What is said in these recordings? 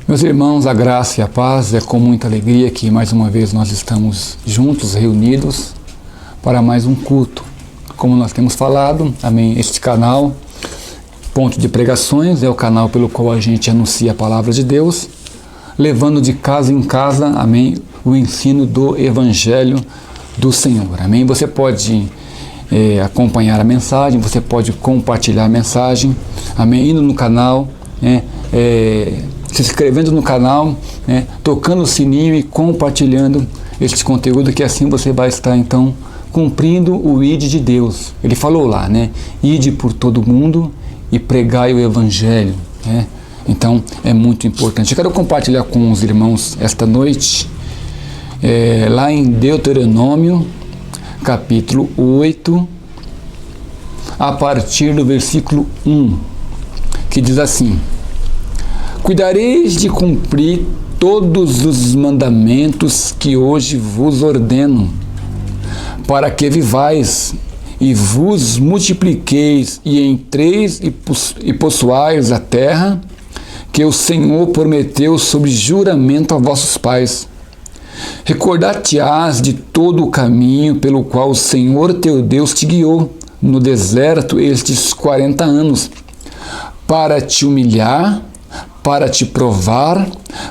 Meus irmãos, a graça e a paz, é com muita alegria que mais uma vez nós estamos juntos, reunidos, para mais um culto. Como nós temos falado, amém, este canal, Ponto de Pregações, é o canal pelo qual a gente anuncia a palavra de Deus, levando de casa em casa, amém, o ensino do Evangelho do Senhor, amém. Você pode acompanhar a mensagem, você pode compartilhar a mensagem, amém, indo no canal, se inscrevendo no canal, tocando o sininho e compartilhando este conteúdo, que assim você vai estar então cumprindo o ID de Deus. Ele falou lá, ide por todo mundo e pregai o Evangelho, Então é muito importante. Eu quero compartilhar com os irmãos esta noite, lá em Deuteronômio, capítulo 8, a partir do versículo 1, que diz assim: cuidareis de cumprir todos os mandamentos que hoje vos ordeno, para que vivais e vos multipliqueis e entreis e possuais a terra que o Senhor prometeu sob juramento a vossos pais. Recordar-te-ás de todo o caminho pelo qual o Senhor teu Deus te guiou no deserto estes 40 anos, para te humilhar, para te provar,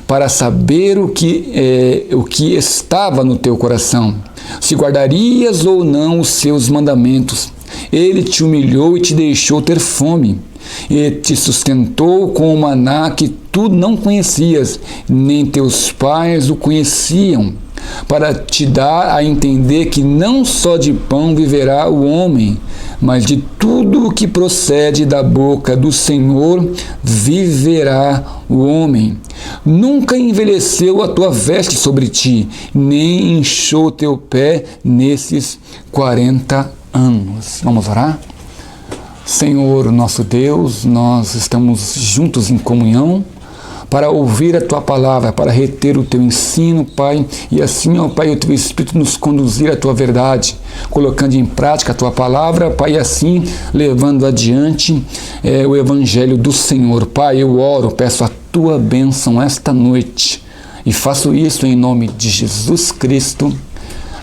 para saber o que estava no teu coração, se guardarias ou não os seus mandamentos. Ele te humilhou e te deixou ter fome, e te sustentou com o maná que tu não conhecias, nem teus pais o conheciam, para te dar a entender que não só de pão viverá o homem, mas de tudo o que procede da boca do Senhor viverá o homem. Nunca envelheceu a tua veste sobre ti, nem inchou teu pé nesses 40 anos. Vamos orar? Senhor, nosso Deus, nós estamos juntos em comunhão para ouvir a Tua palavra, para reter o Teu ensino, Pai, e assim, ó Pai, o Teu Espírito nos conduzir à Tua verdade, colocando em prática a Tua palavra, Pai, e assim levando adiante o Evangelho do Senhor. Pai, eu oro, peço a Tua bênção esta noite, e faço isso em nome de Jesus Cristo.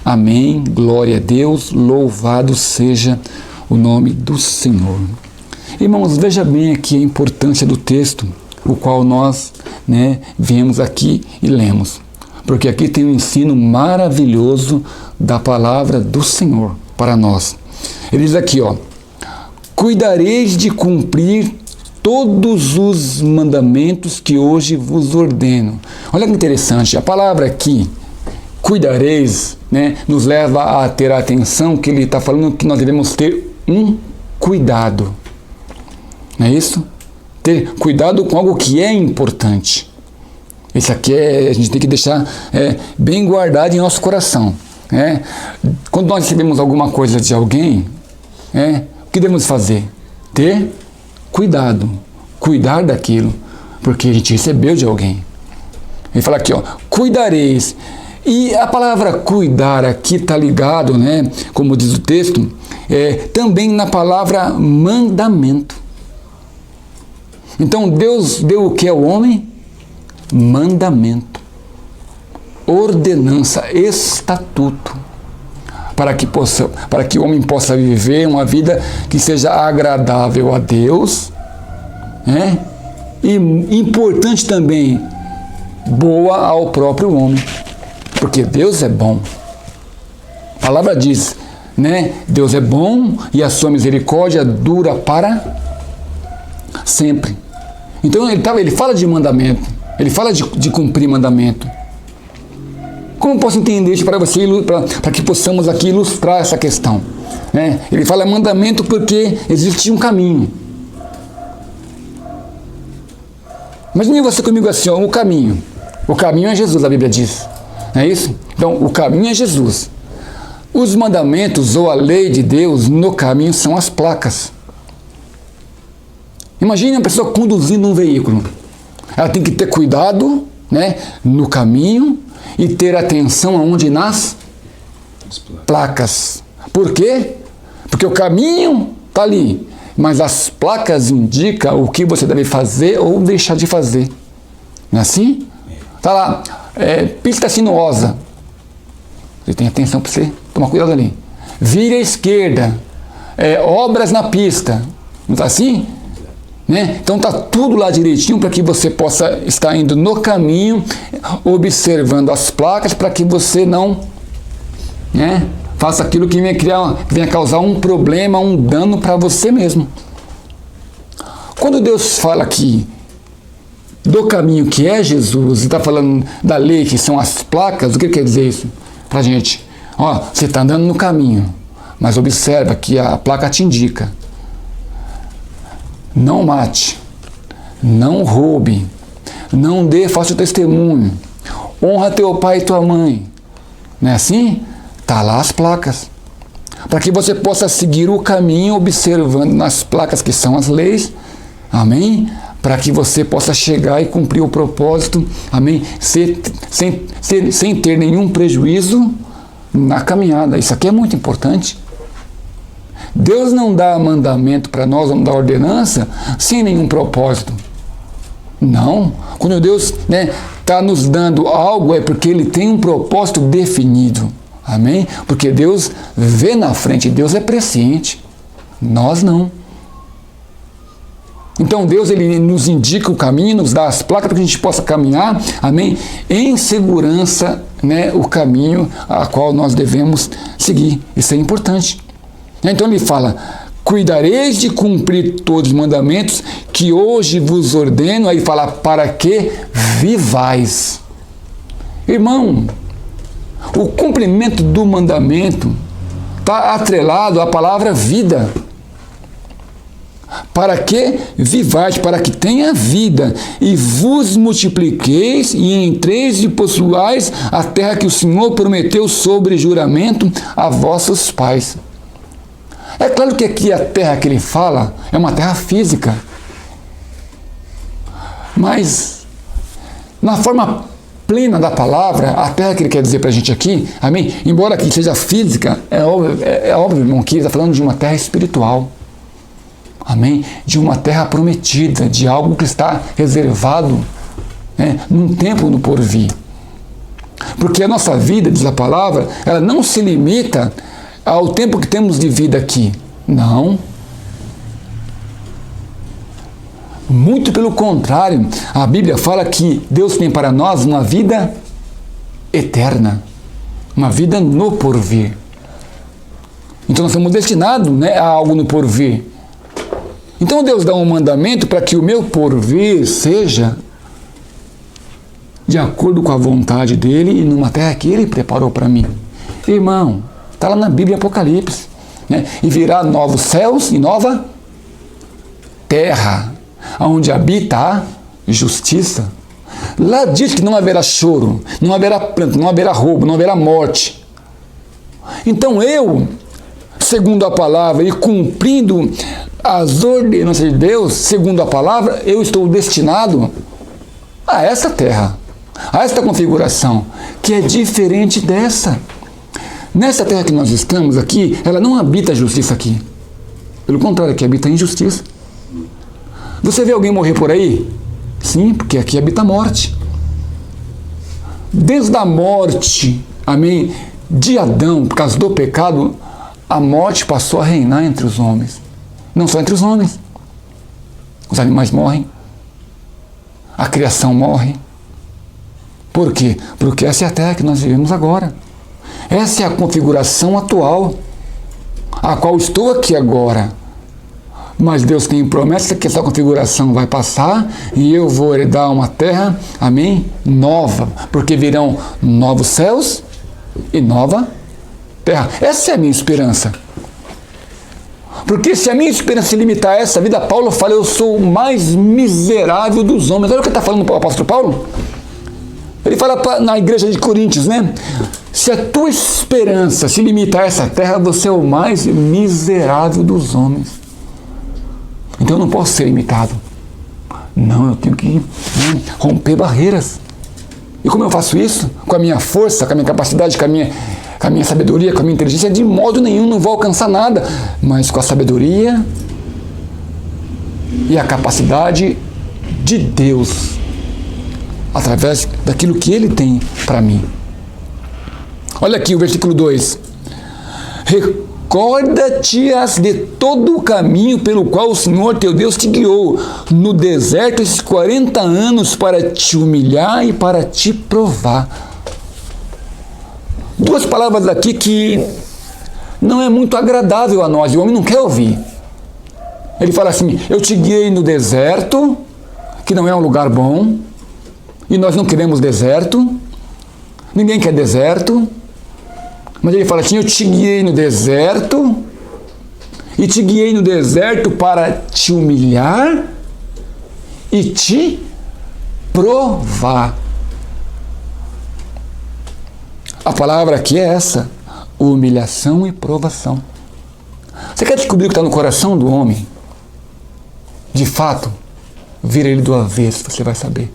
Amém. Glória a Deus, louvado seja o nome do Senhor. Irmãos, veja bem aqui a importância do texto, o qual nós viemos aqui e lemos. Porque aqui tem um ensino maravilhoso da palavra do Senhor para nós. Ele diz aqui, cuidareis de cumprir todos os mandamentos que hoje vos ordeno. Olha que interessante, a palavra aqui, cuidareis, nos leva a ter a atenção que ele está falando que nós devemos ter um cuidado. Não é isso? Ter cuidado com algo que é importante. Isso aqui a gente tem que deixar bem guardado em nosso coração. Quando nós recebemos alguma coisa de alguém, o que devemos fazer? Ter cuidado, cuidar daquilo, porque a gente recebeu de alguém. Ele fala aqui, cuidareis. E a palavra cuidar aqui está ligado, como diz o texto, também na palavra mandamento. Então Deus deu o que ao homem? Mandamento, ordenança, estatuto, para que o homem possa viver uma vida que seja agradável a Deus, e importante também, boa ao próprio homem, porque Deus é bom. A palavra diz, Deus é bom e a sua misericórdia dura para sempre. Então ele fala de mandamento, ele fala de cumprir mandamento. Como posso entender isso para você, para que possamos aqui ilustrar essa questão? Ele fala mandamento porque existe um caminho. Imagine você comigo assim, o caminho. O caminho é Jesus, a Bíblia diz. Não é isso? Então, o caminho é Jesus. Os mandamentos ou a lei de Deus no caminho são as placas. Imagine uma pessoa conduzindo um veículo. Ela tem que ter cuidado, no caminho e ter atenção aonde nas placas. Por quê? Porque o caminho está ali, mas as placas indicam o que você deve fazer ou deixar de fazer. Não é assim? Está lá, pista sinuosa. Você tem atenção para você tomar cuidado ali. Vire à esquerda. Obras na pista. Não está assim? Né? Então está tudo lá direitinho para que você possa estar indo no caminho, observando as placas para que você não, né, faça aquilo que venha causar um problema, um dano para você mesmo. Quando Deus fala aqui do caminho que é Jesus, e está falando da lei que são as placas, o que quer dizer isso para a gente? Ó, você está andando no caminho, mas observa que a placa te indica: não mate, não roube, não dê falso testemunho, honra teu pai e tua mãe. Não é assim? Está lá as placas. Para que você possa seguir o caminho observando nas placas que são as leis. Amém? Para que você possa chegar e cumprir o propósito. Amém? Sem ter nenhum prejuízo na caminhada. Isso aqui é muito importante. Deus não dá mandamento para nós, não dá ordenança sem nenhum propósito. Não. Quando Deus está nos dando algo, é porque Ele tem um propósito definido. Amém? Porque Deus vê na frente, Deus é presciente. Nós não. Então Deus, Ele nos indica o caminho, nos dá as placas para que a gente possa caminhar, amém? Em segurança, o caminho a qual nós devemos seguir. Isso é importante. Então Ele fala: cuidareis de cumprir todos os mandamentos que hoje vos ordeno. Aí fala: para que vivais. Irmão, o cumprimento do mandamento está atrelado à palavra vida. Para que vivais, para que tenha vida, e vos multipliqueis, e entreis e possuais a terra que o Senhor prometeu sobre juramento a vossos pais. É claro que aqui a terra que ele fala é uma terra física. Mas, na forma plena da palavra, a terra que ele quer dizer para a gente aqui, amém? Embora aqui seja física, é óbvio, irmão, que ele está falando de uma terra espiritual. Amém? De uma terra prometida, de algo que está reservado num tempo no porvir. Porque a nossa vida, diz a palavra, ela não se limita ao tempo que temos de vida aqui. Não. Muito pelo contrário, a Bíblia fala que Deus tem para nós uma vida eterna, uma vida no porvir. Então nós somos destinados a algo no porvir. Então Deus dá um mandamento para que o meu porvir seja de acordo com a vontade dele e numa terra que ele preparou para mim. Irmão, está lá na Bíblia, Apocalipse. E virá novos céus e nova terra, onde habita a justiça. Lá diz que não haverá choro, não haverá pranto, não haverá roubo, não haverá morte. Então eu, segundo a palavra e cumprindo as ordenanças de Deus, segundo a palavra, eu estou destinado a essa terra, a esta configuração, que é diferente dessa. Nessa terra que nós estamos aqui, ela não habita a justiça aqui. Pelo contrário, aqui habita a injustiça. Você vê alguém morrer por aí? Sim, porque aqui habita a morte. Desde a morte, amém, de Adão, por causa do pecado, a morte passou a reinar entre os homens. Não só entre os homens. Os animais morrem. A criação morre. Por quê? Porque essa é a terra que nós vivemos agora. Essa é a configuração atual, a qual estou aqui agora. Mas Deus tem promessa que essa configuração vai passar e eu vou herdar uma terra, amém, nova. Porque virão novos céus e nova terra. Essa é a minha esperança. Porque se a minha esperança se limitar a essa vida, Paulo fala: eu sou o mais miserável dos homens. Olha o que está falando o apóstolo Paulo. Ele fala na igreja de Coríntios, se a tua esperança se limita a essa terra, você é o mais miserável dos homens. Então eu não posso ser limitado. Não, eu tenho que romper barreiras. E como eu faço isso? Com a minha força, com a minha capacidade, com a minha Com a minha sabedoria, com a minha inteligência, de modo nenhum não vou alcançar nada. Mas com a sabedoria e a capacidade de Deus, através daquilo que Ele tem para mim. Olha aqui o versículo 2. Recorda-te-as de todo o caminho pelo qual o Senhor teu Deus te guiou no deserto esses 40 anos para te humilhar e para te provar. Duas palavras aqui que não é muito agradável a nós, o homem não quer ouvir. Ele fala assim, eu te guiei no deserto, que não é um lugar bom, e nós não queremos deserto, ninguém quer deserto, mas ele fala assim, eu te guiei no deserto, e te guiei no deserto para te humilhar e te provar. A palavra aqui é essa, humilhação e provação. Você quer descobrir o que está no coração do homem? De fato, vira ele do avesso, você vai saber.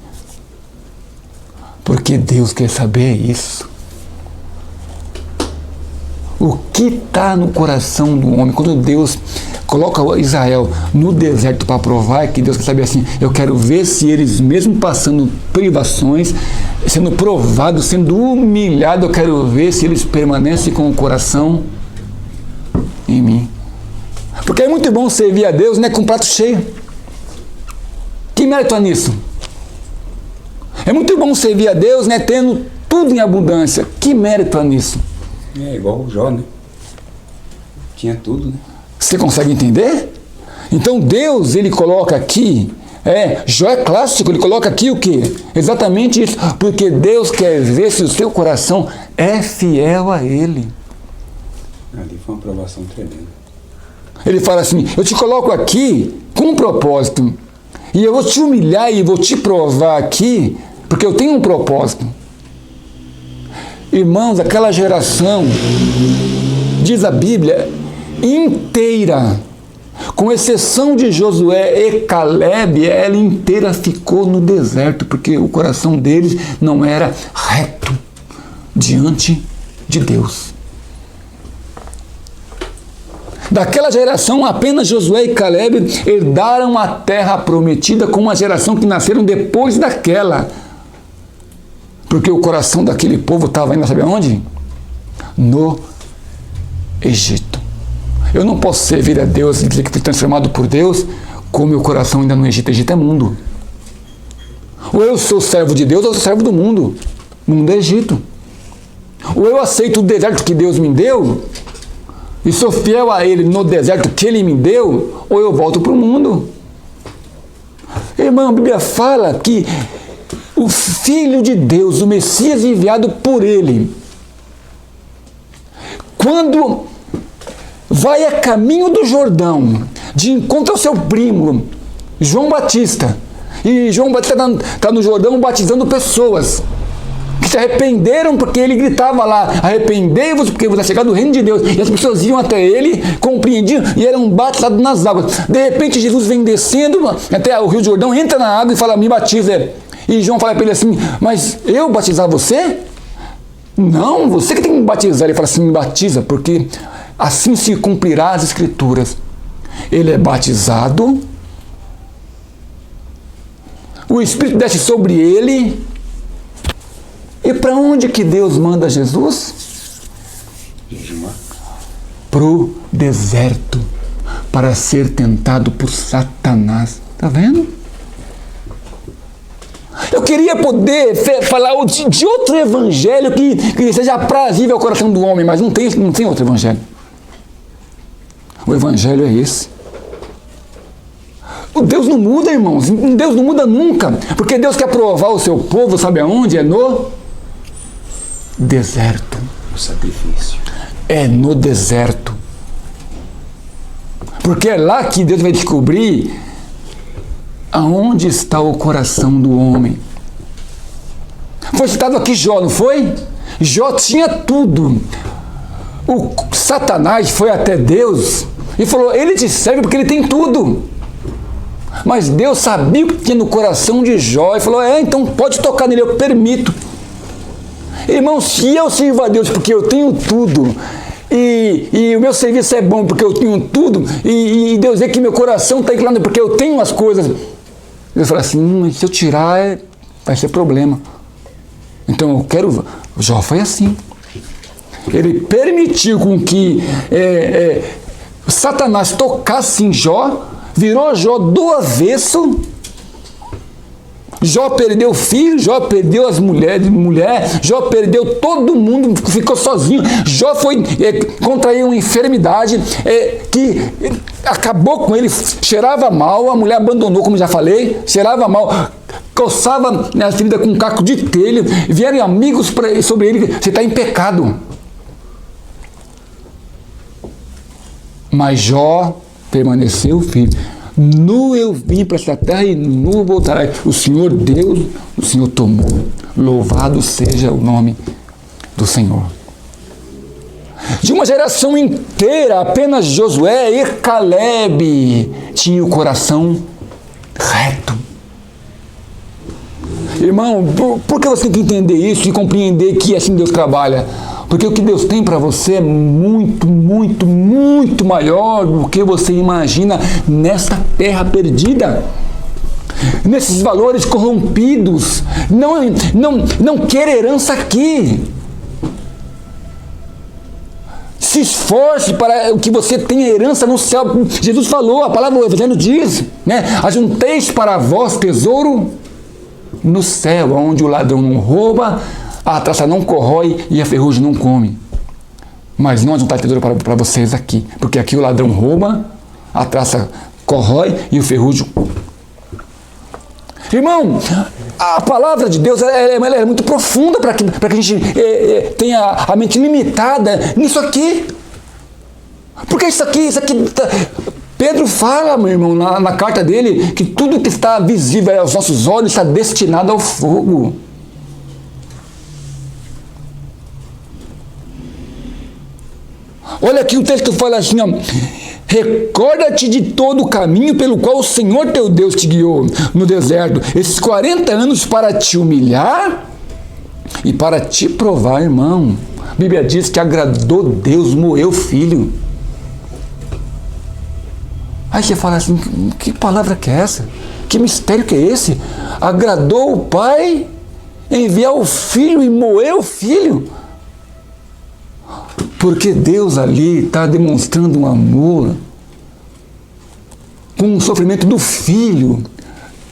Porque Deus quer saber isso. O que está no coração do homem? Quando Deus coloca Israel no deserto para provar, é que Deus quer saber assim, eu quero ver se eles, mesmo passando privações, sendo provados, sendo humilhados, eu quero ver se eles permanecem com o coração em mim. Porque é muito bom servir a Deus, né, com o prato cheio. Que mérito há nisso? É muito bom servir a Deus, né, tendo tudo em abundância. Que mérito há nisso? É igual o Jó, né? Tinha tudo, né? Você consegue entender? Então Deus, ele coloca aqui, Jó é clássico, ele coloca aqui o quê? Exatamente isso, porque Deus quer ver se o seu coração é fiel a Ele. Ali foi uma provação tremenda. Ele fala assim, eu te coloco aqui com um propósito, e eu vou te humilhar e vou te provar aqui, porque eu tenho um propósito. Irmãos, aquela geração, diz a Bíblia, inteira, com exceção de Josué e Calebe, ela inteira ficou no deserto, porque o coração deles não era reto diante de Deus. Daquela geração, apenas Josué e Calebe herdaram a terra prometida com uma geração que nasceram depois daquela. Porque o coração daquele povo estava indo, sabe aonde? No Egito. Eu não posso servir a Deus e dizer que fui transformado por Deus com o meu coração ainda no Egito. Egito é mundo. Ou eu sou servo de Deus ou eu sou servo do mundo. O mundo é Egito. Ou eu aceito o deserto que Deus me deu e sou fiel a Ele no deserto que Ele me deu, ou eu volto para o mundo. Irmão, a Bíblia fala que o Filho de Deus, o Messias enviado por Ele, quando vai a caminho do Jordão, de encontro ao seu primo, João Batista, e João Batista está no Jordão batizando pessoas, que se arrependeram porque ele gritava lá, arrependei-vos porque vos é chegado o reino de Deus, e as pessoas iam até ele, compreendiam e eram batizados nas águas. De repente Jesus vem descendo até o Rio Jordão, entra na água e fala, me batiza. E João fala para ele assim, mas eu batizar você? Não, você que tem que me batizar. Ele fala assim, me batiza, porque assim se cumprirá as Escrituras. Ele é batizado, o Espírito desce sobre ele, e para onde que Deus manda Jesus? Para o deserto, para ser tentado por Satanás. Está vendo? Eu queria poder falar de outro evangelho que seja aprazível ao coração do homem, mas não tem outro evangelho. O evangelho é esse. O Deus não muda, irmãos. Deus não muda nunca. Porque Deus quer provar o seu povo, sabe aonde? É no deserto. O sacrifício. É no deserto. Porque é lá que Deus vai descobrir aonde está o coração do homem. Foi citado aqui Jó, não foi? Jó tinha tudo. O Satanás foi até Deus e falou, ele te serve porque ele tem tudo. Mas Deus sabia o que tinha no coração de Jó e falou, então pode tocar nele, eu permito. Irmão, se eu sirvo a Deus porque eu tenho tudo, e o meu serviço é bom porque eu tenho tudo, e Deus vê que meu coração está inclinado porque eu tenho as coisas, Deus fala assim, se eu tirar, vai ser problema. Então eu quero... Jó foi assim. Ele permitiu com que Satanás tocasse em Jó, virou Jó do avesso. Jó perdeu filho, Jó perdeu as mulheres, Jó perdeu todo mundo, ficou sozinho. Jó contraiu uma enfermidade que acabou com ele, cheirava mal, a mulher abandonou, como já falei, cheirava mal, coçava a ferida com um caco de telha, vieram amigos sobre ele, você está em pecado. Mas Jó permaneceu firme. Nu eu vim para esta terra e nu voltarei. O Senhor Deus, o Senhor tomou. Louvado seja o nome do Senhor. De uma geração inteira, apenas Josué e Caleb tinham o coração reto. Irmão, por que você tem que entender isso e compreender que assim Deus trabalha? Porque o que Deus tem para você é muito, muito, muito maior do que você imagina nesta terra perdida. Nesses valores corrompidos. Não quer herança aqui. Se esforce para que você tenha herança no céu. Jesus falou, a palavra do Evangelho diz, né? Ajunteis para vós tesouro no céu, onde o ladrão não rouba, a traça não corrói e a ferrugem não come. Mas não ajuntar tesouro para vocês aqui, porque aqui o ladrão rouba, a traça corrói e o ferrugem. Irmão, a palavra de Deus ela é muito profunda para que a gente tenha a mente limitada nisso aqui. Porque isso aqui Pedro fala, meu irmão, na carta dele, que tudo que está visível aos nossos olhos está destinado ao fogo. Olha aqui o texto fala assim, ó, recorda-te de todo o caminho pelo qual o Senhor teu Deus te guiou no deserto, esses 40 anos para te humilhar e para te provar, irmão. A Bíblia diz que agradou Deus, moeu o filho. Aí você fala assim, que palavra que é essa? Que mistério que é esse? Agradou o pai enviar o filho e moer o filho? Porque Deus ali está demonstrando um amor com o sofrimento do Filho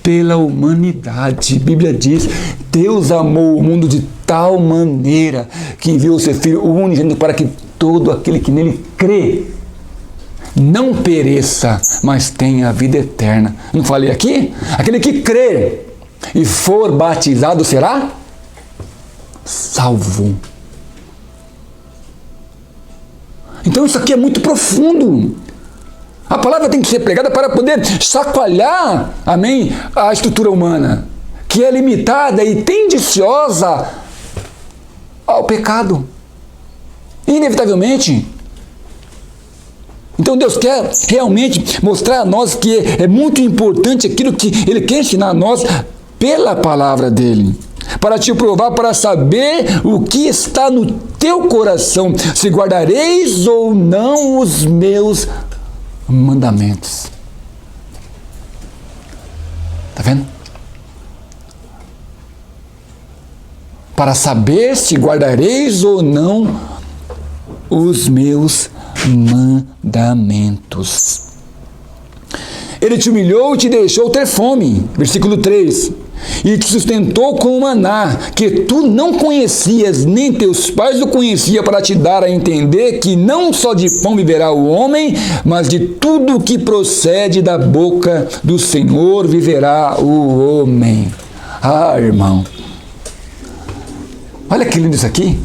pela humanidade. A Bíblia diz, Deus amou o mundo de tal maneira que enviou o seu Filho unigênito para que todo aquele que nele crê não pereça, mas tenha a vida eterna. Não falei aqui? Aquele que crê e for batizado será salvo. Então isso aqui é muito profundo. A palavra tem que ser pregada para poder chacoalhar, amém, a estrutura humana, que é limitada e tendenciosa ao pecado. Inevitavelmente. Então Deus quer realmente mostrar a nós que é muito importante aquilo que Ele quer ensinar a nós pela palavra dEle. Para te provar, para saber o que está no teu coração, se guardareis ou não os meus mandamentos. Está vendo? Para saber se guardareis ou não os meus mandamentos. Ele te humilhou e te deixou ter fome. Versículo 3. E te sustentou com o maná, que tu não conhecias, nem teus pais o conheciam, para te dar a entender que não só de pão viverá o homem, mas de tudo que procede da boca do Senhor viverá o homem. Ah, irmão. Olha que lindo isso aqui.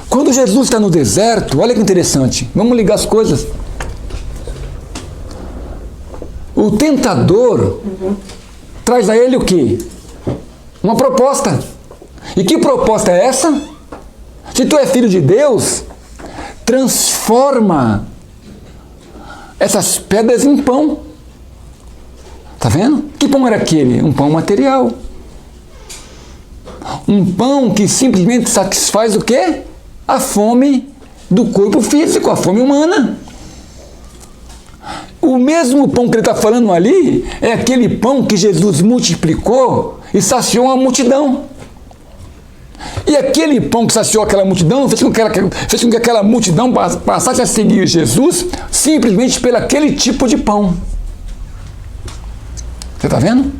Quando Jesus está no deserto, olha que interessante. Vamos ligar as coisas. O tentador traz a ele o quê? Uma proposta. E que proposta é essa? Se tu é filho de Deus, transforma essas pedras em pão. Tá vendo? Que pão era aquele? Um pão material. Um pão que simplesmente satisfaz o quê? A fome do corpo físico, a fome humana. O mesmo pão que ele está falando ali é aquele pão que Jesus multiplicou e saciou a multidão. E aquele pão que saciou aquela multidão fez com que aquela multidão passasse a seguir Jesus simplesmente pelo aquele tipo de pão. Você está vendo?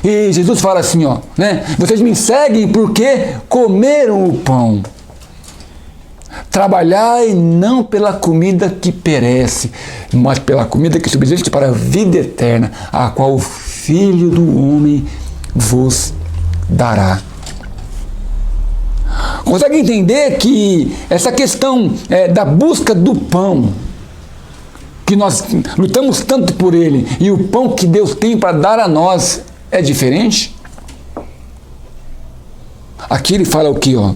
E Jesus fala assim, ó, né? Vocês me seguem porque comeram o pão. Trabalhai não pela comida que perece, mas pela comida que subsiste para a vida eterna, a qual o Filho do Homem vos dará. Consegue entender que essa questão da busca do pão, que nós lutamos tanto por ele, e o pão que Deus tem para dar a nós é diferente? Aqui ele fala o que, ó?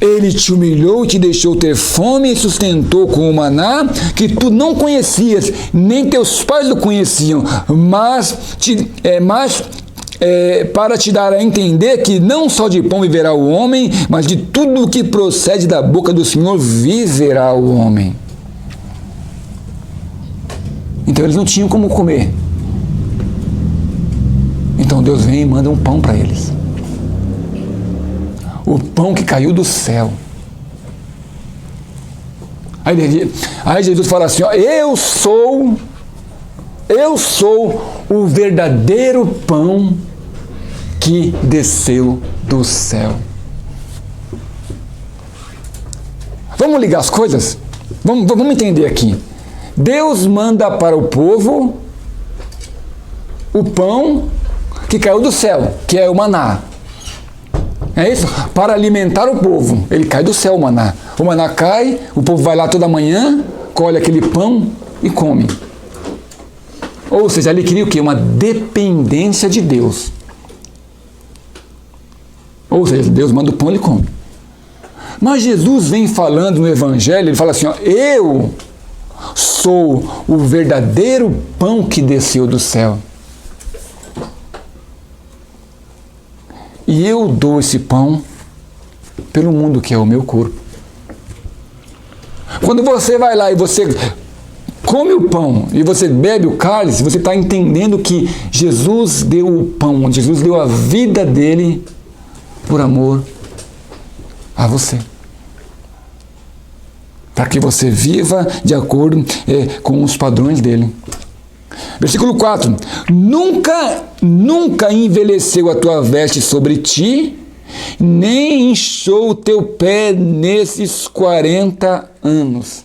Ele te humilhou e te deixou ter fome e sustentou com o maná que tu não conhecias, nem teus pais o conheciam, mas para te dar a entender que não só de pão viverá o homem, mas de tudo o que procede da boca do Senhor viverá o homem. Então eles não tinham como comer. Então Deus vem e manda um pão para eles. O pão que caiu do céu. Aí Jesus fala assim, ó, eu sou o verdadeiro pão que desceu do céu. Vamos ligar as coisas? Vamos entender aqui. Deus manda para o povo o pão que caiu do céu, que é o maná. É isso? Para alimentar o povo. Ele cai do céu, o maná. O maná cai, o povo vai lá toda manhã, colhe aquele pão e come. Ou seja, ele cria o quê? Uma dependência de Deus. Ou seja, Deus manda o pão e ele come. Mas Jesus vem falando no Evangelho, ele fala assim, ó, eu sou o verdadeiro pão que desceu do céu. E eu dou esse pão pelo mundo, que é o meu corpo. Quando você vai lá e você come o pão e você bebe o cálice, você está entendendo que Jesus deu o pão, Jesus deu a vida dele por amor a você. Para que você viva de acordo com os padrões dele. Versículo 4. Nunca envelheceu a tua veste sobre ti, nem inchou o teu pé nesses 40 anos.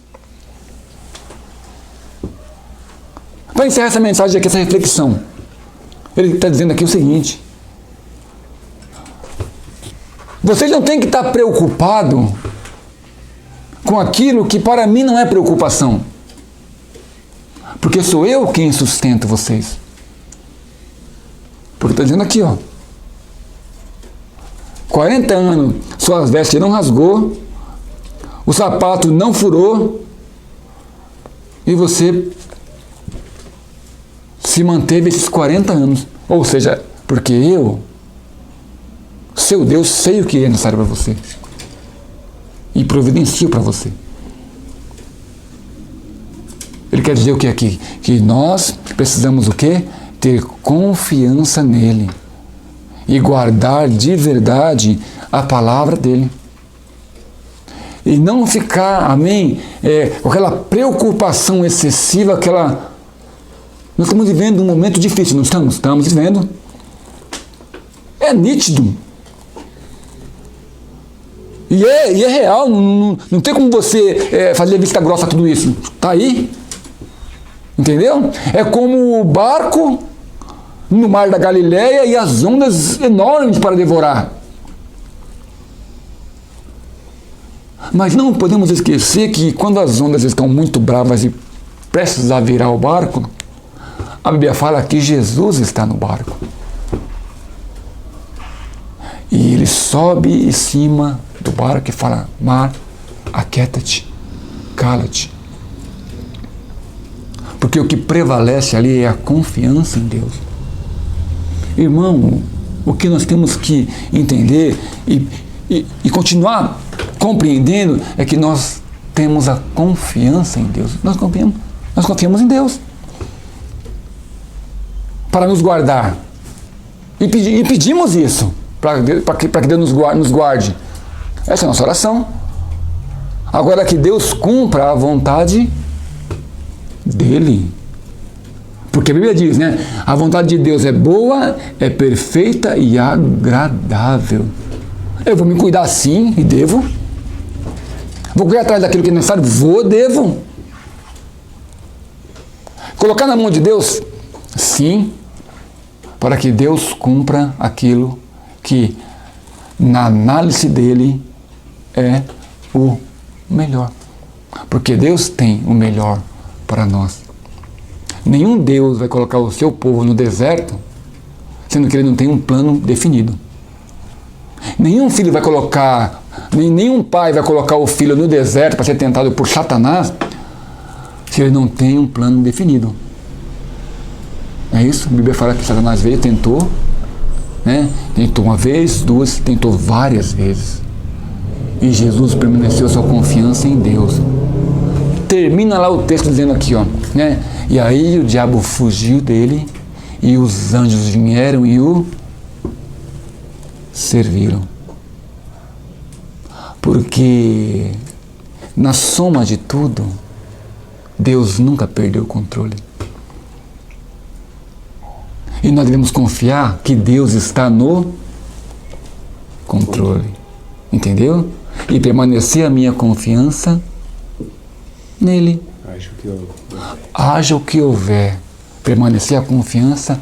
Para encerrar essa mensagem aqui, essa reflexão, ele está dizendo aqui o seguinte: vocês não têm que estar preocupados com aquilo que para mim não é preocupação. Porque sou eu quem sustento vocês. Porque está dizendo aqui, ó. 40 anos, suas vestes não rasgou, o sapato não furou, e você se manteve esses 40 anos. Ou seja, porque eu, seu Deus, sei o que é necessário para você. E providencio para você. Ele quer dizer o que aqui? Que nós precisamos o quê? Ter confiança nele e guardar de verdade a palavra dele. E não ficar, amém, com aquela preocupação excessiva, Nós estamos vivendo um momento difícil, não estamos? Estamos vivendo. É nítido. E é real, não tem como você fazer vista grossa a tudo isso. Está aí. Entendeu? É como o barco no mar da Galileia e as ondas enormes para devorar. Mas não podemos esquecer que quando as ondas estão muito bravas e prestes a virar o barco, a Bíblia fala que Jesus está no barco. E ele sobe em cima do barco e fala: mar, aquieta-te, cala-te. Porque o que prevalece ali é a confiança em Deus. Irmão, O que nós temos que entender e continuar compreendendo é que nós temos a confiança em Deus. Nós confiamos em Deus para nos guardar. E pedimos isso para que Deus nos guarde. Essa é a nossa oração. Agora que Deus cumpra a vontade dele. Porque a Bíblia diz, né? A vontade de Deus é boa, é perfeita e agradável. Eu vou me cuidar sim, e devo. Vou correr atrás daquilo que é necessário, devo. Colocar na mão de Deus, sim, para que Deus cumpra aquilo que, na análise dele, é o melhor. Porque Deus tem o melhor para nós. Nenhum Deus vai colocar o seu povo no deserto, sendo que ele não tem um plano definido. Nenhum filho vai colocar, nenhum pai vai colocar o filho no deserto para ser tentado por Satanás, se ele não tem um plano definido. É isso? A Bíblia fala que Satanás veio, tentou, né? Tentou uma vez, duas, tentou várias vezes. E Jesus permaneceu sua confiança em Deus. Termina lá o texto dizendo aqui, ó, né? E aí o diabo fugiu dele e os anjos vieram e o serviram. Porque na soma de tudo, Deus nunca perdeu o controle. E nós devemos confiar que Deus está no controle. Entendeu? E permanecer a minha confiança nele. Haja o que houver. Permanecer a confiança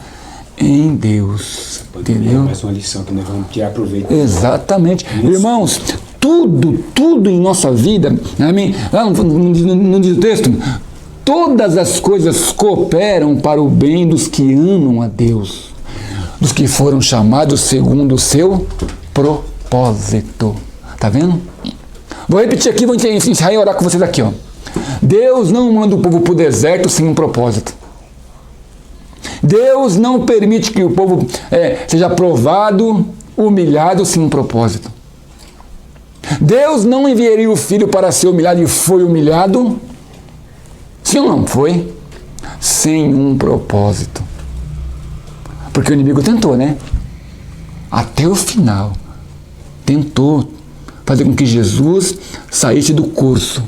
em Deus. Entendeu? Mais uma lição que nós vamos tirar proveito. Exatamente. Irmãos, tudo em nossa vida, amém? Lá no diz o texto, todas as coisas cooperam para o bem dos que amam a Deus, dos que foram chamados segundo o seu propósito. Tá vendo? Vou repetir aqui, vou encerrar e orar com vocês aqui, ó. Deus não manda o povo para o deserto sem um propósito. Deus não permite que o povo seja provado, humilhado sem um propósito. Deus não enviaria o filho para ser humilhado e foi humilhado. Sim ou não? Foi. Sem um propósito. Porque o inimigo tentou, né? Até o final. Tentou fazer com que Jesus saísse do curso.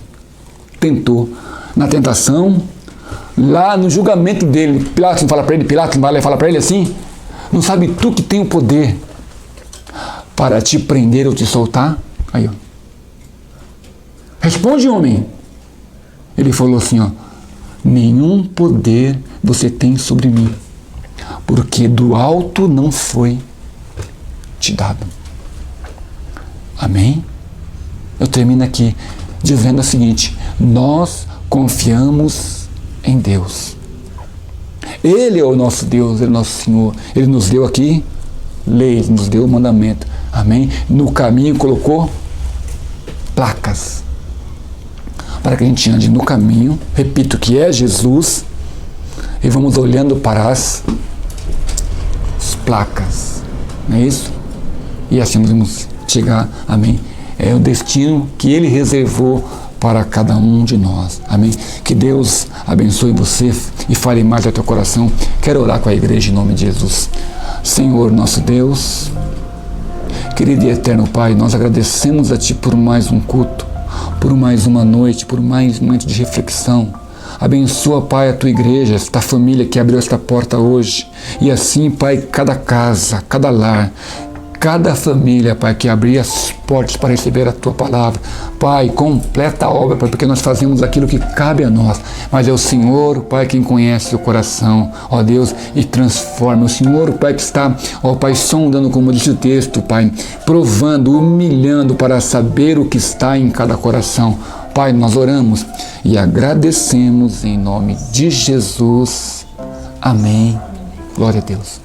Tentou. Na tentação, lá no julgamento dele, Pilatos não fala para ele, Pilatos não vai lá e fala para ele assim, não sabe tu que tem o poder para te prender ou te soltar? Aí, ó. Responde, homem. Ele falou assim, ó, nenhum poder você tem sobre mim, porque do alto não foi te dado. Amém? Eu termino aqui dizendo o seguinte, nós confiamos em Deus. Ele é o nosso Deus, Ele é o nosso Senhor. Ele nos deu aqui leis, nos deu mandamento. Amém? No caminho colocou placas. Para que a gente ande no caminho, repito, que é Jesus, e vamos olhando para as placas. Não é isso? E assim nós vamos chegar, amém? É o destino que Ele reservou para cada um de nós. Amém? Que Deus abençoe você e fale mais ao teu coração. Quero orar com a igreja em nome de Jesus. Senhor, nosso Deus, querido e eterno Pai, nós agradecemos a Ti por mais um culto, por mais uma noite, por mais um momento de reflexão. Abençoa, Pai, a Tua igreja, esta família que abriu esta porta hoje. E assim, Pai, cada casa, cada lar, cada família, Pai, que abrir as portas para receber a Tua palavra. Pai, completa a obra, Pai, porque nós fazemos aquilo que cabe a nós. Mas é o Senhor, Pai, quem conhece o coração, ó Deus, e transforma. O Senhor, Pai, que está, ó Pai, sondando, como diz o texto, Pai, provando, humilhando para saber o que está em cada coração. Pai, nós oramos e agradecemos em nome de Jesus. Amém. Glória a Deus.